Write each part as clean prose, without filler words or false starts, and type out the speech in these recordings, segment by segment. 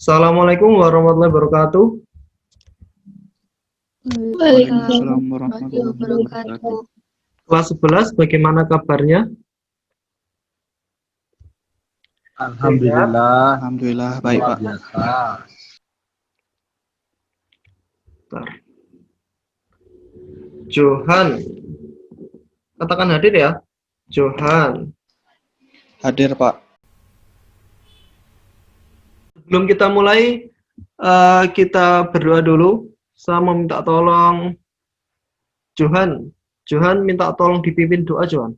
Assalamualaikum warahmatullahi wabarakatuh. Waalaikumsalam warahmatullahi wabarakatuh. Kelas 11, bagaimana kabarnya? Alhamdulillah baik Pak. Bentar. Johan, katakan hadir ya. Johan. Hadir Pak. Sebelum kita mulai, kita berdoa dulu. Saya meminta tolong Johan. Johan minta tolong dipimpin doa, Johan.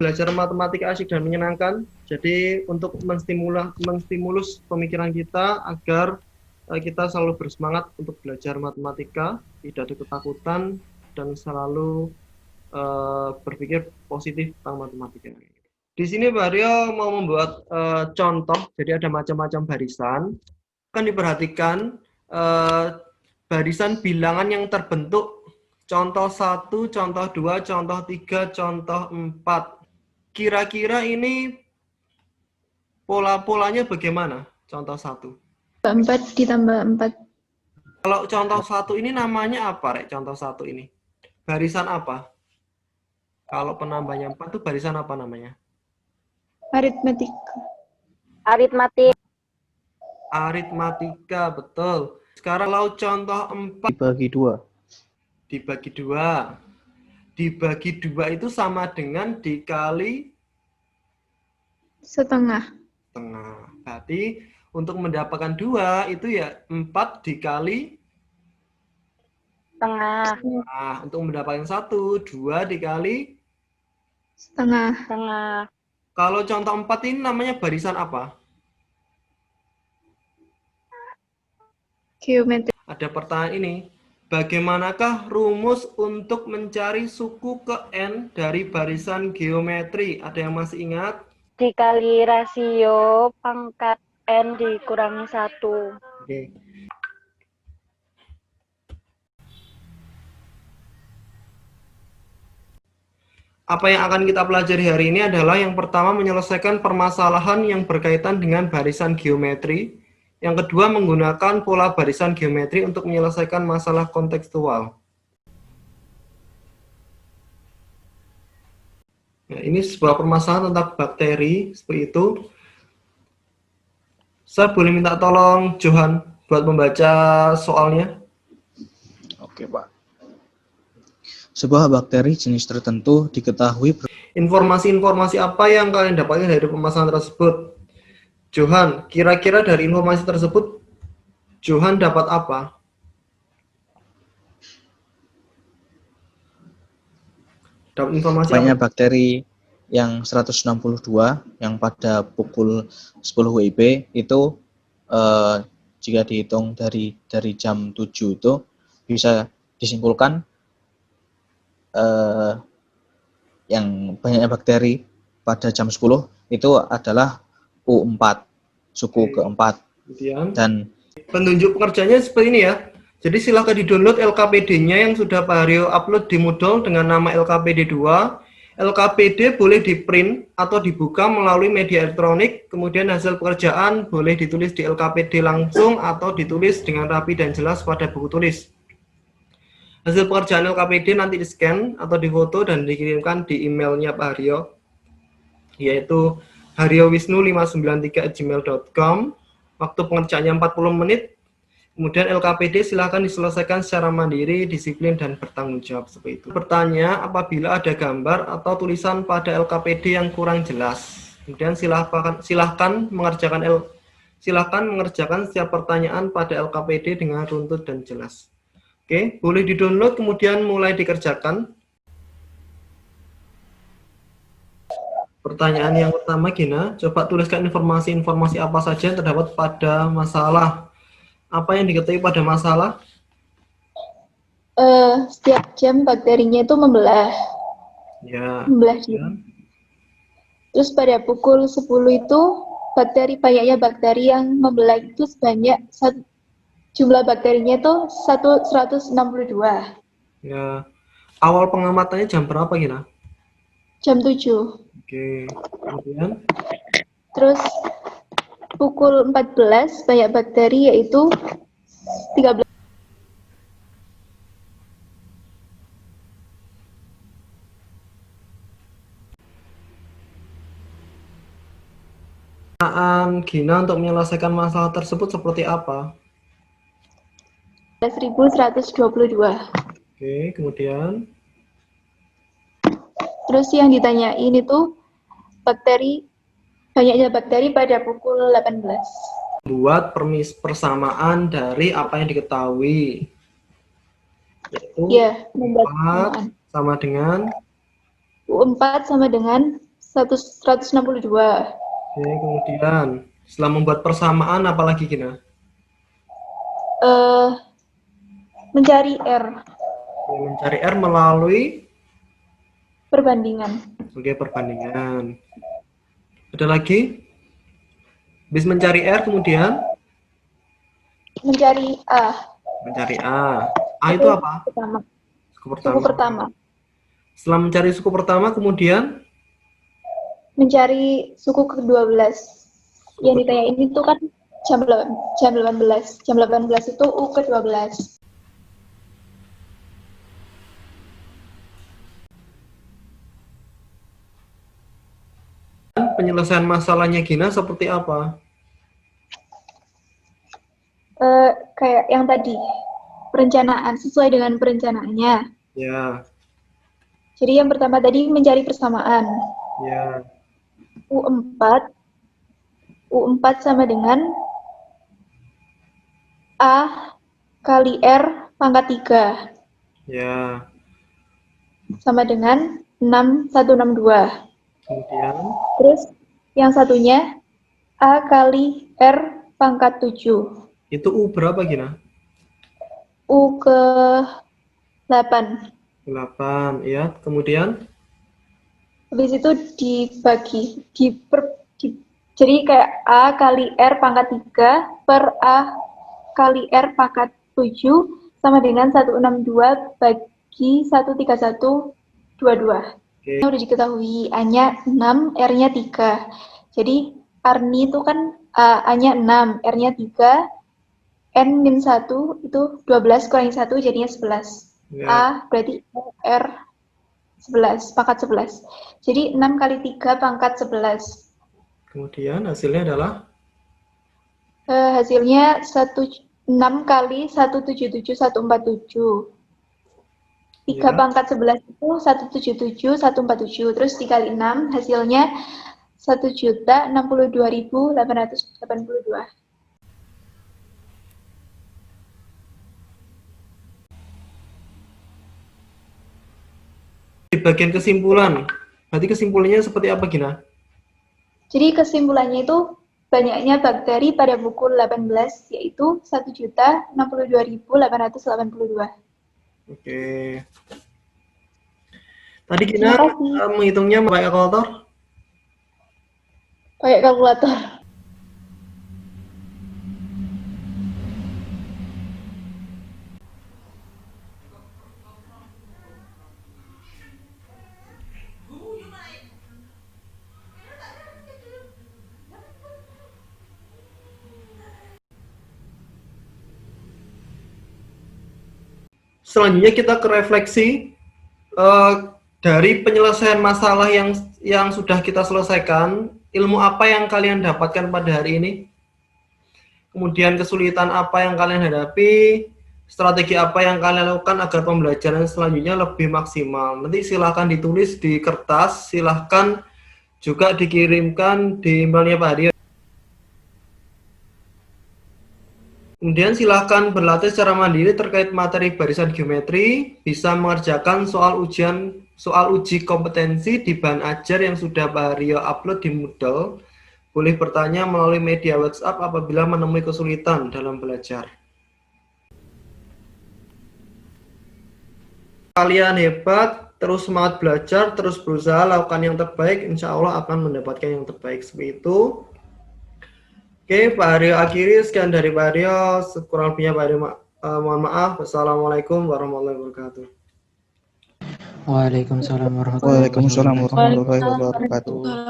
Belajar matematika asyik dan menyenangkan. Jadi untuk menstimulus pemikiran kita agar kita selalu bersemangat untuk belajar matematika, tidak ada ketakutan, dan selalu berpikir positif tentang matematika. Di sini Pak Aryo mau membuat contoh, jadi ada macam-macam barisan. Akan diperhatikan barisan bilangan yang terbentuk contoh 1, contoh 2, contoh 3, contoh 4. Kira-kira ini pola-polanya bagaimana? Contoh 1. 4 ditambah 4. Kalau contoh 1 ini namanya apa, Rek? Contoh 1 ini. Barisan apa? Kalau penambahnya 4 itu barisan apa namanya? Aritmatika. Aritmatika, betul. Sekarang kalau contoh 4 Dibagi 2. dibagi 2. Dibagi 2 itu sama dengan dikali Setengah. setengah. Berarti untuk mendapatkan 2 itu ya 4 dikali setengah. Nah, untuk mendapatkan 1, 2 dikali Setengah. Kalau contoh 4 ini namanya barisan apa? Geometri. Ada pertanyaan ini. Bagaimanakah rumus untuk mencari suku ke N dari barisan geometri? Ada yang masih ingat? Dikali rasio pangkat N dikurangi 1. Oke. Apa yang akan kita pelajari hari ini adalah yang pertama menyelesaikan permasalahan yang berkaitan dengan barisan geometri. Yang kedua menggunakan pola barisan geometri untuk menyelesaikan masalah kontekstual. Nah, ini sebuah permasalahan tentang bakteri, seperti itu. Saya boleh minta tolong Johan buat membaca soalnya? Oke Pak. Sebuah bakteri jenis tertentu diketahui Informasi-informasi apa yang kalian dapatkan dari permasalahan tersebut? Johan, kira-kira dari informasi tersebut, Johan dapat apa? Dapat informasi banyak apa? bakteri yang 162 yang pada pukul 10 WIB itu jika dihitung dari jam 7 itu bisa disimpulkan yang banyaknya bakteri pada jam 10 itu adalah U4, suku keempat. Dan penunjuk pekerjaannya seperti ini ya. Jadi silahkan di-download LKPD-nya yang sudah Pak Haryo upload di Moodle dengan nama LKPD 2. LKPD boleh di-print atau dibuka melalui media elektronik. Kemudian hasil pekerjaan boleh ditulis di LKPD langsung atau ditulis dengan rapi dan jelas pada buku tulis. Hasil pekerjaan LKPD nanti di-scan atau difoto dan dikirimkan di emailnya Pak Haryo, yaitu haryowisnu593@gmail.com. Waktu pengerjaannya 40 menit. Kemudian LKPD silahkan diselesaikan secara mandiri, disiplin, dan bertanggung jawab seperti itu. Bertanya apabila ada gambar atau tulisan pada LKPD yang kurang jelas. Kemudian silahkan mengerjakan setiap pertanyaan pada LKPD dengan runtut dan jelas. Oke, boleh di-download kemudian mulai dikerjakan. Pertanyaan yang pertama, Gina, coba tuliskan informasi-informasi apa saja yang terdapat pada masalah. Apa yang diketahui pada masalah? Setiap jam bakterinya itu membelah. Ya. Terus pada pukul 10 itu banyaknya bakteri yang membelah itu sebanyak jumlah bakterinya itu 162. Ya. Awal pengamatannya jam berapa, Gina? jam 7. Oke, kemudian Terus pukul 14 banyak bakteri yaitu 13. Gina untuk menyelesaikan masalah tersebut seperti apa? 11.122. Oke, kemudian Terus yang ditanyain itu banyaknya bakteri pada pukul 18. buat persamaan dari apa yang diketahui. Yaitu Ya, membuat 4 persamaan. sama dengan U4 sama dengan 162. Oke, kemudian setelah membuat persamaan apalagi Gina? Mencari R, Oke, mencari R melalui perbandingan. perbandingan. Ada lagi? Habis mencari R kemudian Mencari A. mencari A. A itu apa? Pertama. Suku Suku pertama. Setelah mencari suku pertama kemudian Mencari suku ke-12. Yang ditanyain itu kan jam 18. Jam 18 itu U ke-12. penyelesaian masalahnya Gina seperti apa? Kayak yang tadi, perencanaan sesuai dengan perencanaannya. Ya, Jadi yang pertama tadi mencari persamaan. ya, U4 sama dengan A kali R pangkat 3 ya. sama dengan 6162. Kemudian Terus yang satunya A kali R pangkat 7. itu U berapa Gina? U ke 8. 8, ya. Kemudian Habis itu dibagi, jadi kayak A kali R pangkat 3 per A kali R pangkat 7 sama dengan 162 bagi 13122. Oke. Ini udah diketahui, A-nya 6, R-nya 3. Jadi Arni itu kan A-nya 6, R-nya 3, N-1 itu 12 kurangi 1 jadinya 11. Ya. A berarti R 11, pangkat 11. Jadi 6 kali 3 pangkat 11. Kemudian hasilnya adalah Hasilnya 6 kali 177, 147. 3 Ya. pangkat 11 itu 177, 147. Terus dikali 6 hasilnya 1.062.882. di bagian kesimpulan. Berarti kesimpulannya seperti apa Gina? Jadi kesimpulannya itu banyaknya bakteri pada pukul 18 yaitu 1.062.882. Oke. Tadi Gina menghitungnya pakai kalkulator? Pakai kalkulator. Selanjutnya kita ke refleksi dari penyelesaian masalah yang sudah kita selesaikan, ilmu apa yang kalian dapatkan pada hari ini? Kemudian kesulitan apa yang kalian hadapi? Strategi apa yang kalian lakukan agar pembelajaran selanjutnya lebih maksimal? Nanti silahkan ditulis di kertas, silahkan juga dikirimkan di emailnya Pak Hadi. Kemudian silakan berlatih secara mandiri terkait materi barisan geometri, bisa mengerjakan soal uji kompetensi di bahan ajar yang sudah Pak Haryo upload di Moodle. Boleh bertanya melalui media WhatsApp apabila menemui kesulitan dalam belajar. Kalian hebat, terus semangat belajar, terus berusaha lakukan yang terbaik, insya Allah akan mendapatkan yang terbaik. Seperti itu. Oke, Pak Haryo akhiri. Sekian dari Pak Haryo. Kurang lebihnya Pak Haryo mohon maaf. Wassalamualaikum warahmatullahi wabarakatuh. Waalaikumsalam warahmatullahi Waalaikumsalam wabarakatuh. warahmatullahi wabarakatuh.